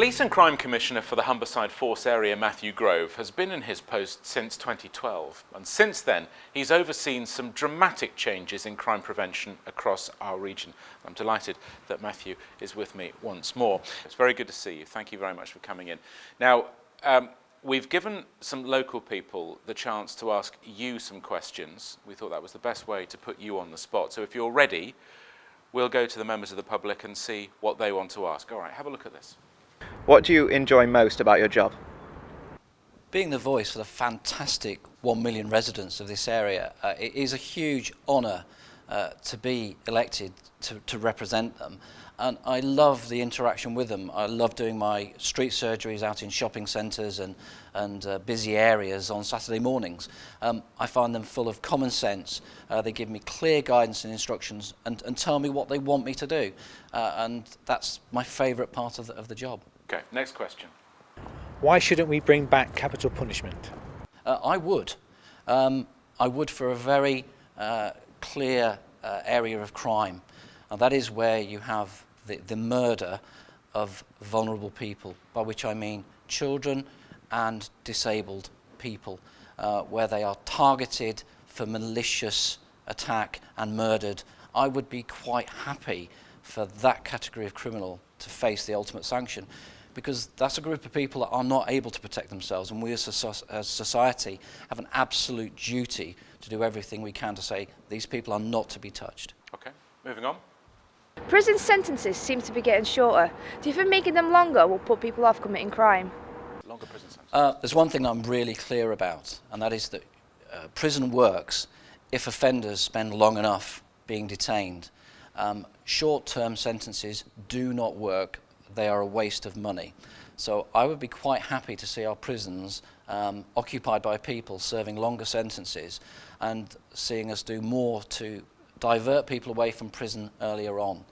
Police and Crime Commissioner for the Humberside Force area, Matthew Grove, has been in his post since 2012, and since then he's overseen some dramatic changes in crime prevention across our region. I'm delighted that Matthew is with me once more. It's very good to see you. Thank you very much for coming in. Now, we've given some local people the chance to ask you some questions. We thought that was the best way to put you on the spot. So if you're ready, we'll go to the members of the public and see what they want to ask. All right, have a look at this. What do you enjoy most about your job? Being the voice for the fantastic 1 million residents of this area, it is a huge honour to be elected to represent them, and I love the interaction with them. I love doing my street surgeries out in shopping centres and busy areas on Saturday mornings. I find them full of common sense. They give me clear guidance and instructions and tell me what they want me to do, and that's my favourite part of the job. Okay, next question. Why shouldn't we bring back capital punishment? I would. I would for a very clear area of crime, and that is where you have the murder of vulnerable people, by which I mean children and disabled people, where they are targeted for malicious attack and murdered. I would be quite happy for that category of criminal to face the ultimate sanction, because that's a group of people that are not able to protect themselves, and we as society have an absolute duty to do everything we can to say these people are not to be touched. Okay, moving on. Prison sentences seem to be getting shorter. Do you think making them longer will put people off committing crime? Longer prison sentences. There's one thing I'm really clear about, and that is that prison works if offenders spend long enough being detained. Short-term sentences do not work. They are a waste of money. So I would be quite happy to see our prisons occupied by people serving longer sentences and seeing us do more to divert people away from prison earlier on.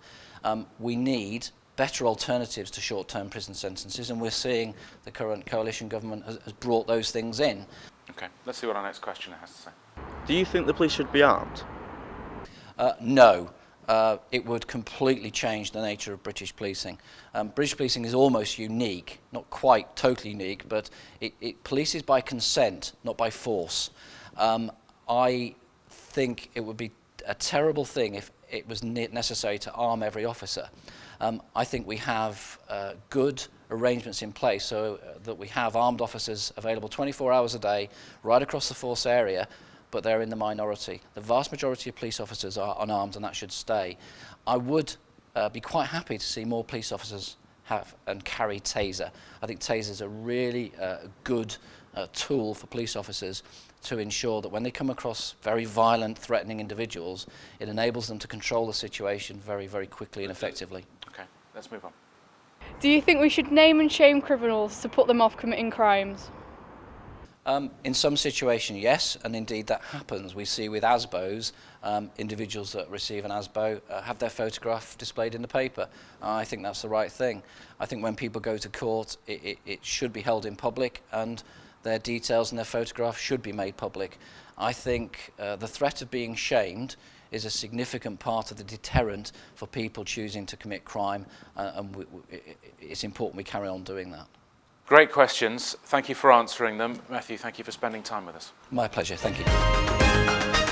We need better alternatives to short-term prison sentences, and we're seeing the current coalition government has brought those things in. Okay, let's see what our next questioner has to say. Do you think the police should be armed? No. It would completely change the nature of British policing. British policing is almost unique, not quite totally unique, but it polices by consent, not by force. I think it would be a terrible thing if it was necessary to arm every officer. I think we have good arrangements in place so that we have armed officers available 24 hours a day right across the force area, but they're in the minority. The vast majority of police officers are unarmed, and that should stay. I would be quite happy to see more police officers have and carry taser. I think tasers are really good tool for police officers to ensure that when they come across very violent, threatening individuals, it enables them to control the situation very, very quickly and effectively. Okay, let's move on. Do you think we should name and shame criminals to put them off committing crimes? In some situations, yes, and indeed that happens. We see with ASBOs, individuals that receive an ASBO have their photograph displayed in the paper. I think that's the right thing. I think when people go to court, it should be held in public, and their details and their photographs should be made public. I think the threat of being shamed is a significant part of the deterrent for people choosing to commit crime, and it's important we carry on doing that. Great questions. Thank you for answering them. Matthew, thank you for spending time with us. My pleasure. Thank you.